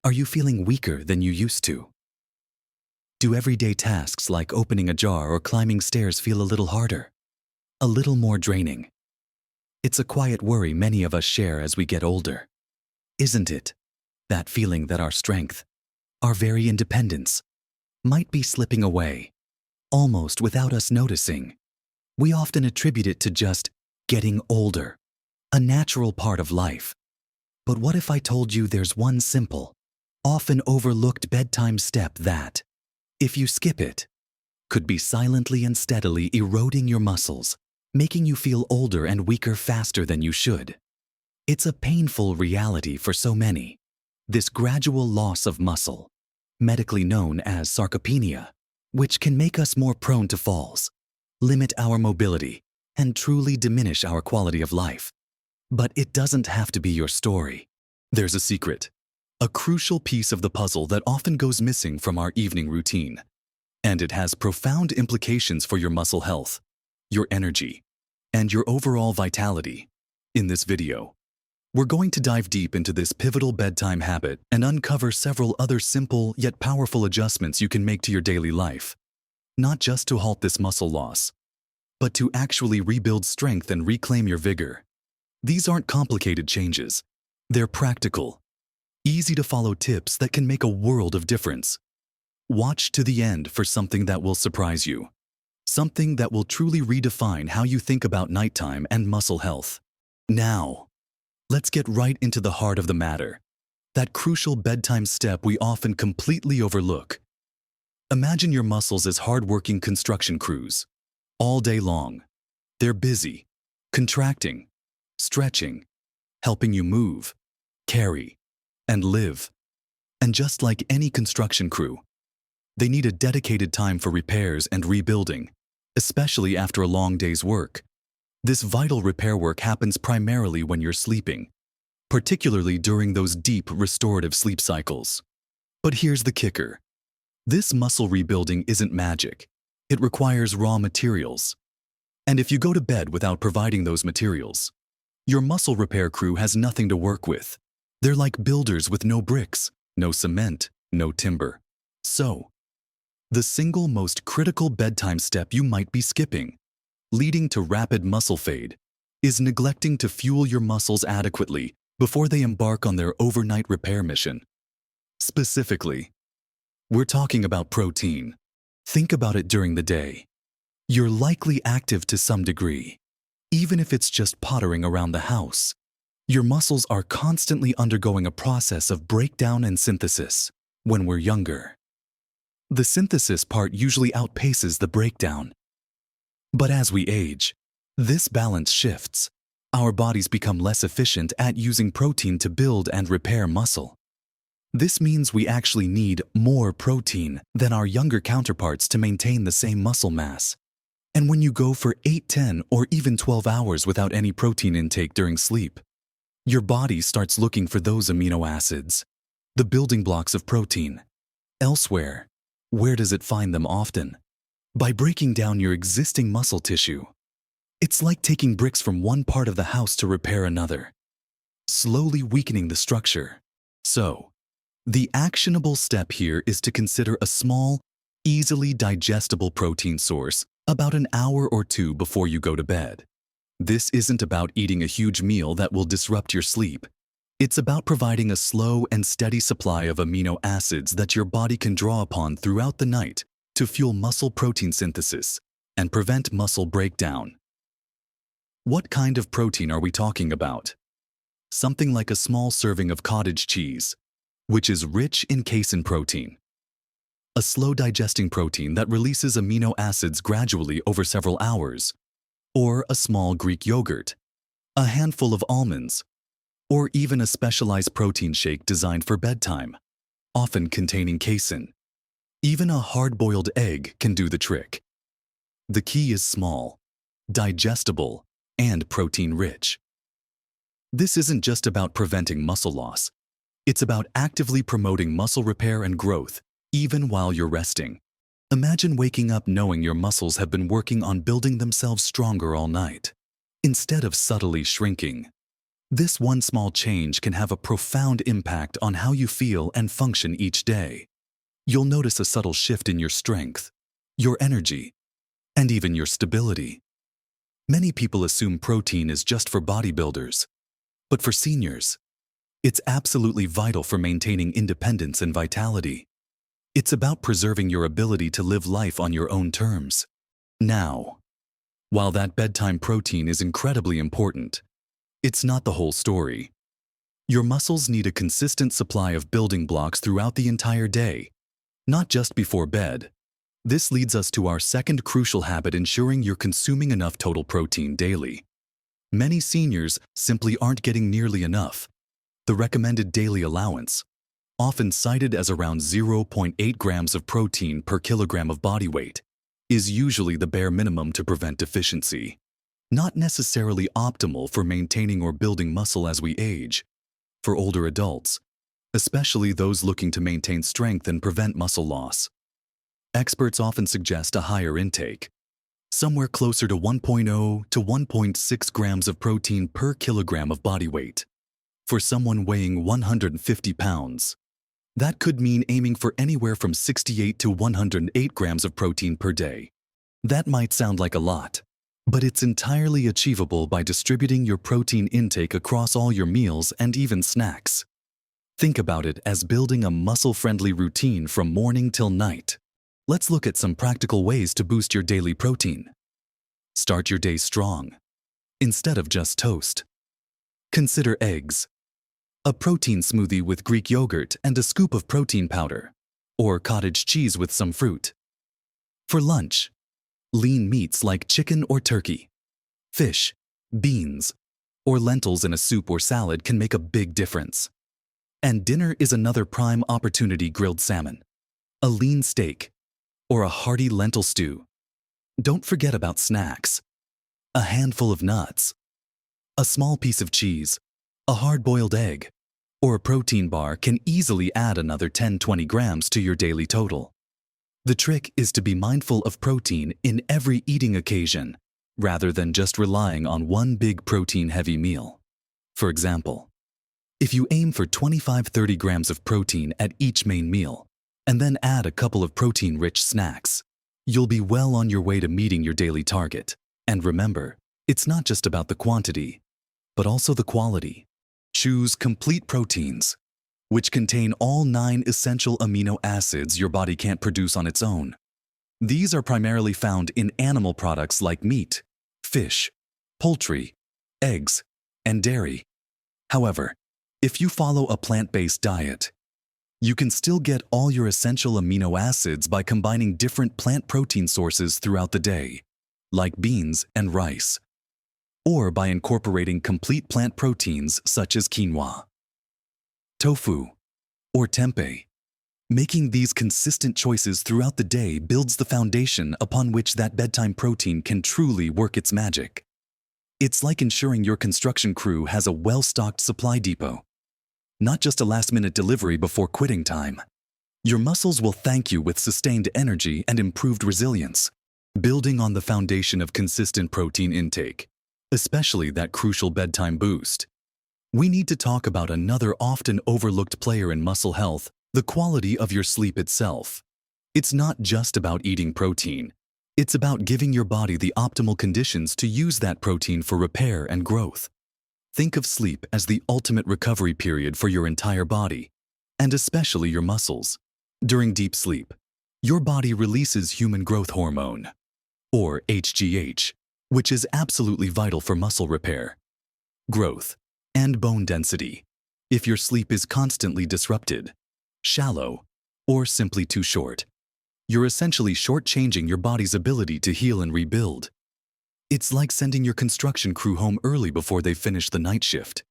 Are you feeling weaker than you used to? Do everyday tasks like opening a jar or climbing stairs feel a little harder? A little more draining? It's a quiet worry many of us share as we get older. Isn't it? That feeling that our strength, our very independence, might be slipping away, almost without us noticing. We often attribute it to just getting older, a natural part of life. But what if I told you there's one simple, often overlooked bedtime step that, if you skip it, could be silently and steadily eroding your muscles, making you feel older and weaker faster than you should? It's a painful reality for so many. This gradual loss of muscle, medically known as sarcopenia, which can make us more prone to falls, limit our mobility, and truly diminish our quality of life. But it doesn't have to be your story. There's a secret, a crucial piece of the puzzle that often goes missing from our evening routine. And it has profound implications for your muscle health, your energy, and your overall vitality. In this video, we're going to dive deep into this pivotal bedtime habit and uncover several other simple yet powerful adjustments you can make to your daily life, not just to halt this muscle loss, but to actually rebuild strength and reclaim your vigor. These aren't complicated changes. They're practical, easy-to-follow tips that can make a world of difference. Watch to the end for something that will surprise you, something that will truly redefine how you think about nighttime and muscle health. Now, let's get right into the heart of the matter, that crucial bedtime step we often completely overlook. Imagine your muscles as hard-working construction crews. All day long, they're busy, contracting, stretching, helping you move, carry, and live. And just like any construction crew, they need a dedicated time for repairs and rebuilding, especially after a long day's work. This vital repair work happens primarily when you're sleeping, particularly during those deep restorative sleep cycles. But here's the kicker. This muscle rebuilding isn't magic. It requires raw materials. And if you go to bed without providing those materials, your muscle repair crew has nothing to work with. They're like builders with no bricks, no cement, no timber. So, the single most critical bedtime step you might be skipping, leading to rapid muscle fade, is neglecting to fuel your muscles adequately before they embark on their overnight repair mission. Specifically, we're talking about protein. Think about it during the day. You're likely active to some degree. Even if it's just pottering around the house, your muscles are constantly undergoing a process of breakdown and synthesis. When we're younger, the synthesis part usually outpaces the breakdown. But as we age, this balance shifts. Our bodies become less efficient at using protein to build and repair muscle. This means we actually need more protein than our younger counterparts to maintain the same muscle mass. And when you go for 8, 10, or even 12 hours without any protein intake during sleep, your body starts looking for those amino acids, the building blocks of protein, elsewhere. Where does it find them often? By breaking down your existing muscle tissue. It's like taking bricks from one part of the house to repair another, slowly weakening the structure. So, the actionable step here is to consider a small, easily digestible protein source about an hour or two before you go to bed. This isn't about eating a huge meal that will disrupt your sleep. It's about providing a slow and steady supply of amino acids that your body can draw upon throughout the night to fuel muscle protein synthesis and prevent muscle breakdown. What kind of protein are we talking about? Something like a small serving of cottage cheese, which is rich in casein protein, a slow-digesting protein that releases amino acids gradually over several hours, or a small Greek yogurt, a handful of almonds, or even a specialized protein shake designed for bedtime, often containing casein. Even a hard-boiled egg can do the trick. The key is small, digestible, and protein-rich. This isn't just about preventing muscle loss. It's about actively promoting muscle repair and growth, even while you're resting. Imagine waking up knowing your muscles have been working on building themselves stronger all night, instead of subtly shrinking. This one small change can have a profound impact on how you feel and function each day. You'll notice a subtle shift in your strength, your energy, and even your stability. Many people assume protein is just for bodybuilders, but for seniors, it's absolutely vital for maintaining independence and vitality. It's about preserving your ability to live life on your own terms. Now, while that bedtime protein is incredibly important, it's not the whole story. Your muscles need a consistent supply of building blocks throughout the entire day, not just before bed. This leads us to our second crucial habit: ensuring you're consuming enough total protein daily. Many seniors simply aren't getting nearly enough. The recommended daily allowance, often cited as around 0.8 grams of protein per kilogram of body weight, is usually the bare minimum to prevent deficiency. Not necessarily optimal for maintaining or building muscle as we age. For older adults, especially those looking to maintain strength and prevent muscle loss, experts often suggest a higher intake, somewhere closer to 1.0 to 1.6 grams of protein per kilogram of body weight. For someone weighing 150 pounds, that could mean aiming for anywhere from 68 to 108 grams of protein per day. That might sound like a lot, but it's entirely achievable by distributing your protein intake across all your meals and even snacks. Think about it as building a muscle-friendly routine from morning till night. Let's look at some practical ways to boost your daily protein. Start your day strong, instead of just toast. Consider eggs. A protein smoothie with Greek yogurt and a scoop of protein powder, or cottage cheese with some fruit. For lunch, lean meats like chicken or turkey, fish, beans, or lentils in a soup or salad can make a big difference. And dinner is another prime opportunity: grilled salmon, a lean steak, or a hearty lentil stew. Don't forget about snacks. A handful of nuts, a small piece of cheese, a hard-boiled egg, or a protein bar can easily add another 10-20 grams to your daily total. The trick is to be mindful of protein in every eating occasion, rather than just relying on one big protein-heavy meal. For example, if you aim for 25-30 grams of protein at each main meal, and then add a couple of protein-rich snacks, you'll be well on your way to meeting your daily target. And remember, it's not just about the quantity, but also the quality. Choose complete proteins, which contain all 9 essential amino acids your body can't produce on its own. These are primarily found in animal products like meat, fish, poultry, eggs, and dairy. However, if you follow a plant-based diet, you can still get all your essential amino acids by combining different plant protein sources throughout the day, like beans and rice, or by incorporating complete plant proteins such as quinoa, tofu, or tempeh. Making these consistent choices throughout the day builds the foundation upon which that bedtime protein can truly work its magic. It's like ensuring your construction crew has a well-stocked supply depot, not just a last-minute delivery before quitting time. Your muscles will thank you with sustained energy and improved resilience. Building on the foundation of consistent protein intake, especially that crucial bedtime boost, we need to talk about another often overlooked player in muscle health: the quality of your sleep itself. It's not just about eating protein. It's about giving your body the optimal conditions to use that protein for repair and growth. Think of sleep as the ultimate recovery period for your entire body, and especially your muscles. During deep sleep, your body releases human growth hormone, or HGH, which is absolutely vital for muscle repair, growth, and bone density. If your sleep is constantly disrupted, shallow, or simply too short, you're essentially shortchanging your body's ability to heal and rebuild. It's like sending your construction crew home early before they finish the night shift.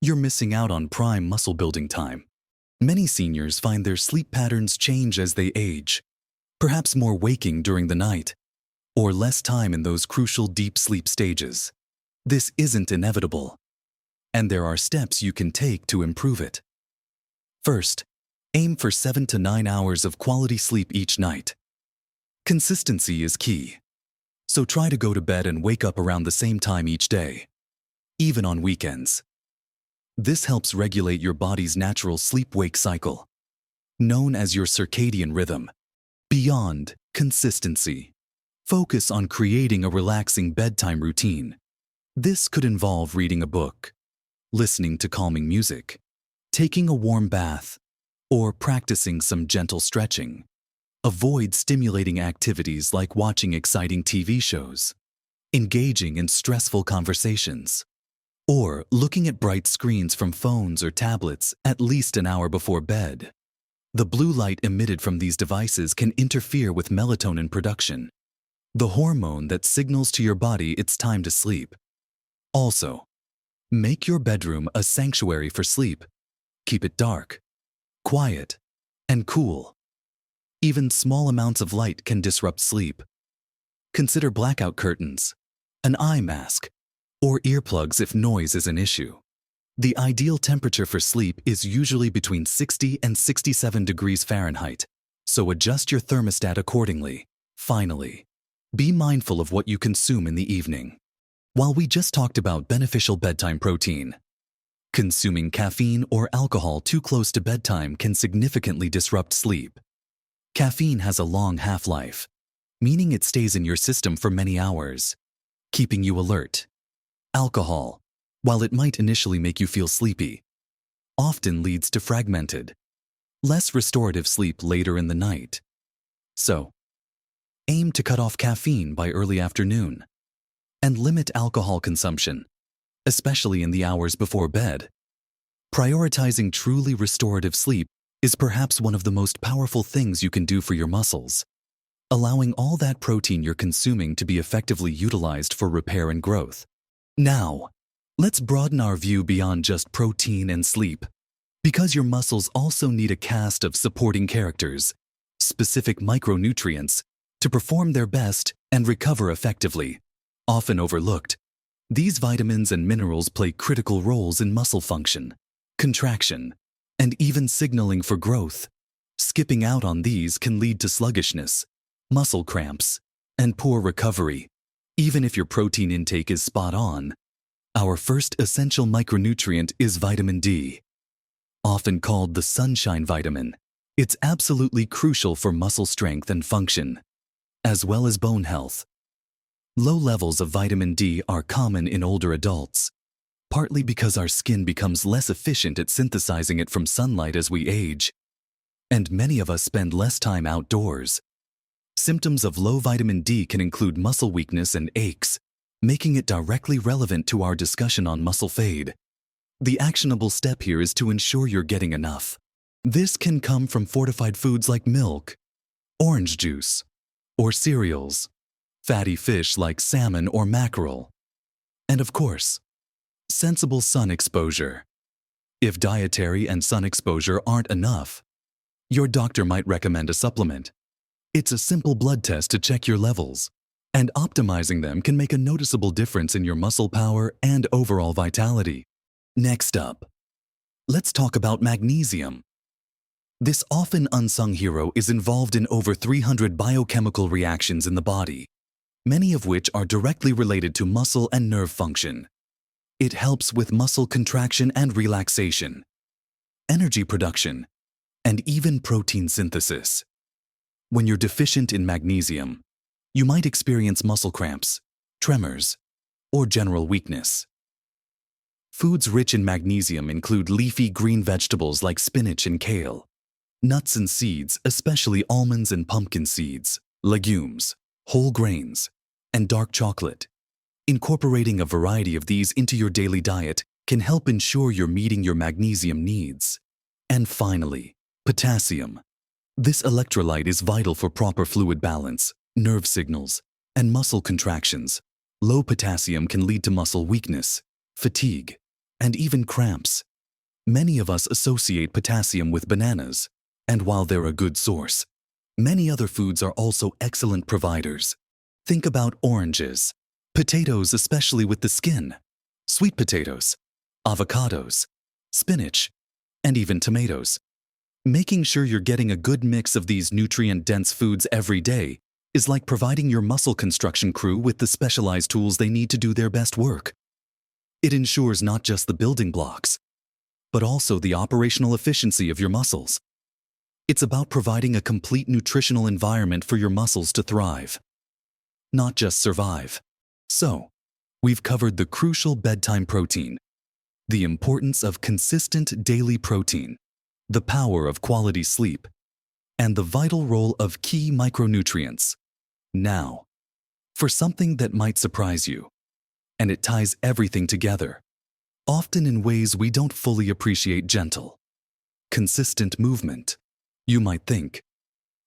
You're missing out on prime muscle building time. Many seniors find their sleep patterns change as they age, perhaps more waking during the night, or less time in those crucial deep sleep stages. This isn't inevitable, and there are steps you can take to improve it. First, aim for 7 to 9 hours of quality sleep each night. Consistency is key, so try to go to bed and wake up around the same time each day, even on weekends. This helps regulate your body's natural sleep-wake cycle, known as your circadian rhythm. Beyond consistency, focus on creating a relaxing bedtime routine. This could involve reading a book, listening to calming music, taking a warm bath, or practicing some gentle stretching. Avoid stimulating activities like watching exciting TV shows, engaging in stressful conversations, or looking at bright screens from phones or tablets at least an hour before bed. The blue light emitted from these devices can interfere with melatonin production, the hormone that signals to your body it's time to sleep. Also, make your bedroom a sanctuary for sleep. Keep it dark, quiet, and cool. Even small amounts of light can disrupt sleep. Consider blackout curtains, an eye mask, or earplugs if noise is an issue. The ideal temperature for sleep is usually between 60 and 67 degrees Fahrenheit, so adjust your thermostat accordingly. Finally, be mindful of what you consume in the evening. While we just talked about beneficial bedtime protein, consuming caffeine or alcohol too close to bedtime can significantly disrupt sleep. Caffeine has a long half-life, meaning it stays in your system for many hours, keeping you alert. Alcohol, while it might initially make you feel sleepy, often leads to fragmented, less restorative sleep later in the night. So, aim to cut off caffeine by early afternoon and limit alcohol consumption, especially in the hours before bed. Prioritizing truly restorative sleep is perhaps one of the most powerful things you can do for your muscles, allowing all that protein you're consuming to be effectively utilized for repair and growth. Now, let's broaden our view beyond just protein and sleep, because your muscles also need a cast of supporting characters, specific micronutrients, to perform their best and recover effectively. Often overlooked, these vitamins and minerals play critical roles in muscle function, contraction, and even signaling for growth. Skipping out on these can lead to sluggishness, muscle cramps, and poor recovery, even if your protein intake is spot on. Our first essential micronutrient is vitamin D. Often called the sunshine vitamin, it's absolutely crucial for muscle strength and function, as well as bone health. Low levels of vitamin D are common in older adults, partly because our skin becomes less efficient at synthesizing it from sunlight as we age, and many of us spend less time outdoors. Symptoms of low vitamin D can include muscle weakness and aches, making it directly relevant to our discussion on muscle fade. The actionable step here is to ensure you're getting enough. This can come from fortified foods like milk, orange juice, or cereals, fatty fish like salmon or mackerel, and of course, sensible sun exposure. If dietary and sun exposure aren't enough, your doctor might recommend a supplement. It's a simple blood test to check your levels, and optimizing them can make a noticeable difference in your muscle power and overall vitality. Next up, let's talk about magnesium. This often unsung hero is involved in over 300 biochemical reactions in the body, many of which are directly related to muscle and nerve function. It helps with muscle contraction and relaxation, energy production, and even protein synthesis. When you're deficient in magnesium, you might experience muscle cramps, tremors, or general weakness. Foods rich in magnesium include leafy green vegetables like spinach and kale, nuts and seeds, especially almonds and pumpkin seeds, legumes, whole grains, and dark chocolate. Incorporating a variety of these into your daily diet can help ensure you're meeting your magnesium needs. And finally, potassium. This electrolyte is vital for proper fluid balance, nerve signals, and muscle contractions. Low potassium can lead to muscle weakness, fatigue, and even cramps. Many of us associate potassium with bananas, and while they're a good source, many other foods are also excellent providers. Think about oranges, potatoes especially with the skin, sweet potatoes, avocados, spinach, and even tomatoes. Making sure you're getting a good mix of these nutrient-dense foods every day is like providing your muscle construction crew with the specialized tools they need to do their best work. It ensures not just the building blocks, but also the operational efficiency of your muscles. It's about providing a complete nutritional environment for your muscles to thrive, not just survive. So, we've covered the crucial bedtime protein, the importance of consistent daily protein, the power of quality sleep, and the vital role of key micronutrients. Now, for something that might surprise you, and it ties everything together, often in ways we don't fully appreciate: gentle, consistent movement. You might think,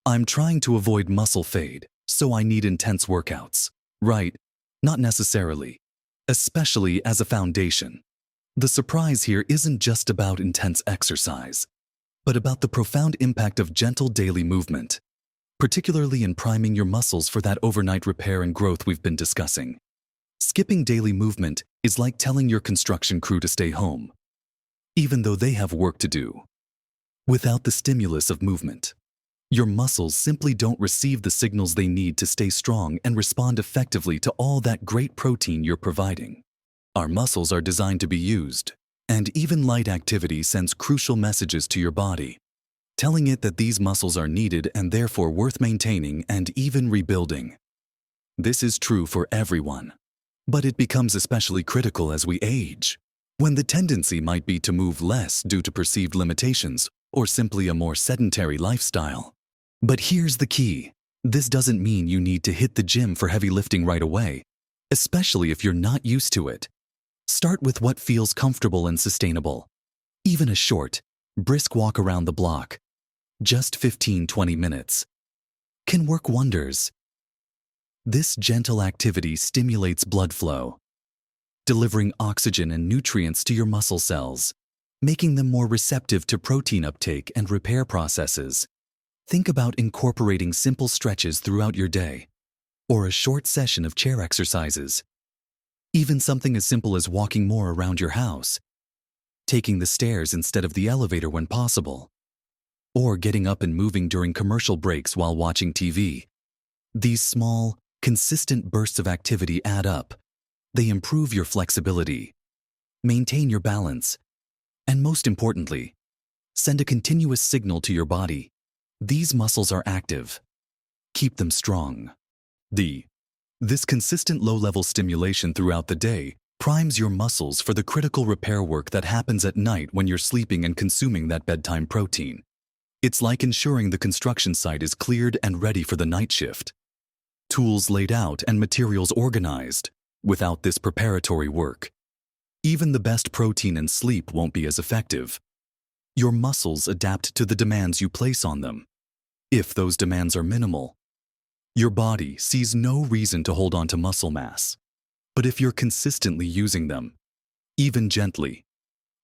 I'm trying to avoid muscle fade, so I need intense workouts. Right? Not necessarily, especially as a foundation. The surprise here isn't just about intense exercise, but about the profound impact of gentle daily movement, particularly in priming your muscles for that overnight repair and growth we've been discussing. Skipping daily movement is like telling your construction crew to stay home, even though they have work to do. Without the stimulus of movement, your muscles simply don't receive the signals they need to stay strong and respond effectively to all that great protein you're providing. Our muscles are designed to be used, and even light activity sends crucial messages to your body, telling it that these muscles are needed and therefore worth maintaining and even rebuilding. This is true for everyone, but it becomes especially critical as we age, when the tendency might be to move less due to perceived limitations or simply a more sedentary lifestyle. But here's the key. This doesn't mean you need to hit the gym for heavy lifting right away, especially if you're not used to it. Start with what feels comfortable and sustainable. Even a short, brisk walk around the block, just 15-20 minutes, can work wonders. This gentle activity stimulates blood flow, delivering oxygen and nutrients to your muscle cells, making them more receptive to protein uptake and repair processes. Think about incorporating simple stretches throughout your day, or a short session of chair exercises. Even something as simple as walking more around your house, taking the stairs instead of the elevator when possible, or getting up and moving during commercial breaks while watching TV. These small, consistent bursts of activity add up. They improve your flexibility, maintain your balance, and most importantly, send a continuous signal to your body. These muscles are active. Keep them strong. This consistent low-level stimulation throughout the day primes your muscles for the critical repair work that happens at night when you're sleeping and consuming that bedtime protein. It's like ensuring the construction site is cleared and ready for the night shift. Tools laid out and materials organized. Without this preparatory work, even the best protein and sleep won't be as effective. Your muscles adapt to the demands you place on them. If those demands are minimal, your body sees no reason to hold on to muscle mass. But if you're consistently using them, even gently,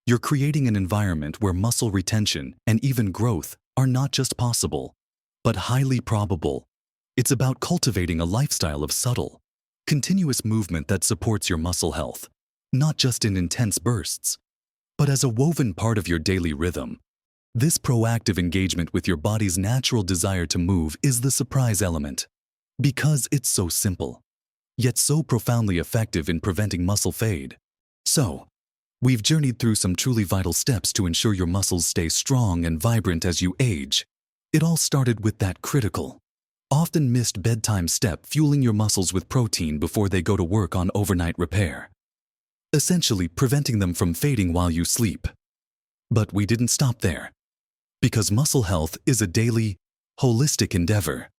you're creating an environment where muscle retention and even growth are not just possible, but highly probable. It's about cultivating a lifestyle of subtle, continuous movement that supports your muscle health, not just in intense bursts, but as a woven part of your daily rhythm. This proactive engagement with your body's natural desire to move is the surprise element, because it's so simple, yet so profoundly effective in preventing muscle fade. So, we've journeyed through some truly vital steps to ensure your muscles stay strong and vibrant as you age. It all started with that critical, often missed bedtime step, fueling your muscles with protein before they go to work on overnight repair, essentially preventing them from fading while you sleep. But we didn't stop there, because muscle health is a daily, holistic endeavor.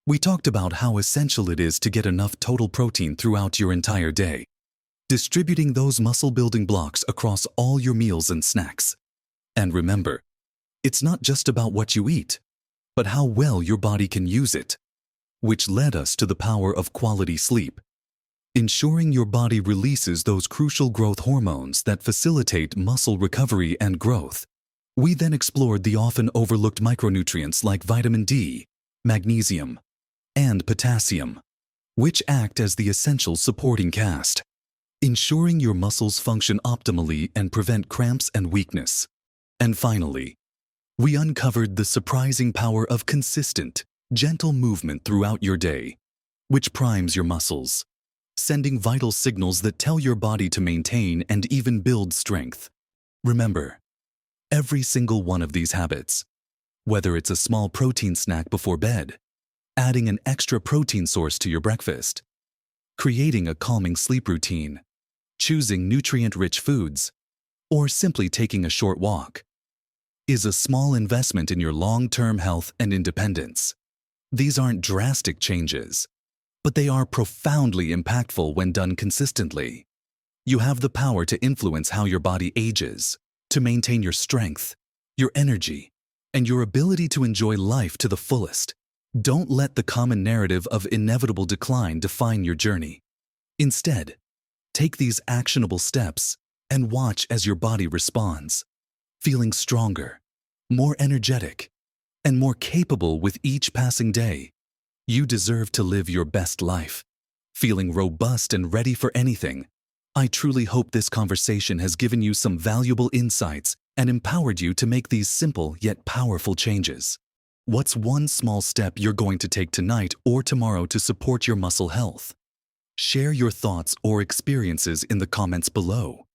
We talked about how essential it is to get enough total protein throughout your entire day, distributing those muscle-building blocks across all your meals and snacks. And remember, it's not just about what you eat, but how well your body can use it, which led us to the power of quality sleep, ensuring your body releases those crucial growth hormones that facilitate muscle recovery and growth. We then explored the often overlooked micronutrients like vitamin D, magnesium, and potassium, which act as the essential supporting cast, ensuring your muscles function optimally and prevent cramps and weakness. And finally, we uncovered the surprising power of consistent, gentle movement throughout your day, which primes your muscles, sending vital signals that tell your body to maintain and even build strength. Remember, every single one of these habits, whether it's a small protein snack before bed, adding an extra protein source to your breakfast, creating a calming sleep routine, choosing nutrient-rich foods, or simply taking a short walk, is a small investment in your long-term health and independence. These aren't drastic changes, but they are profoundly impactful when done consistently. You have the power to influence how your body ages, to maintain your strength, your energy, and your ability to enjoy life to the fullest. Don't let the common narrative of inevitable decline define your journey. Instead, take these actionable steps and watch as your body responds, feeling stronger, more energetic, and more capable with each passing day. You deserve to live your best life, feeling robust and ready for anything. I truly hope this conversation has given you some valuable insights and empowered you to make these simple yet powerful changes. What's one small step you're going to take tonight or tomorrow to support your muscle health? Share your thoughts or experiences in the comments below.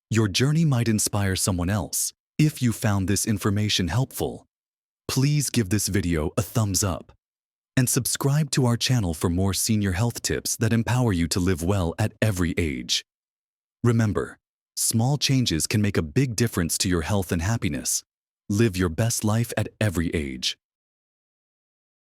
Your journey might inspire someone else. If you found this information helpful, please give this video a thumbs up and subscribe to our channel for more senior health tips that empower you to live well at every age. Remember, small changes can make a big difference to your health and happiness. Live your best life at every age.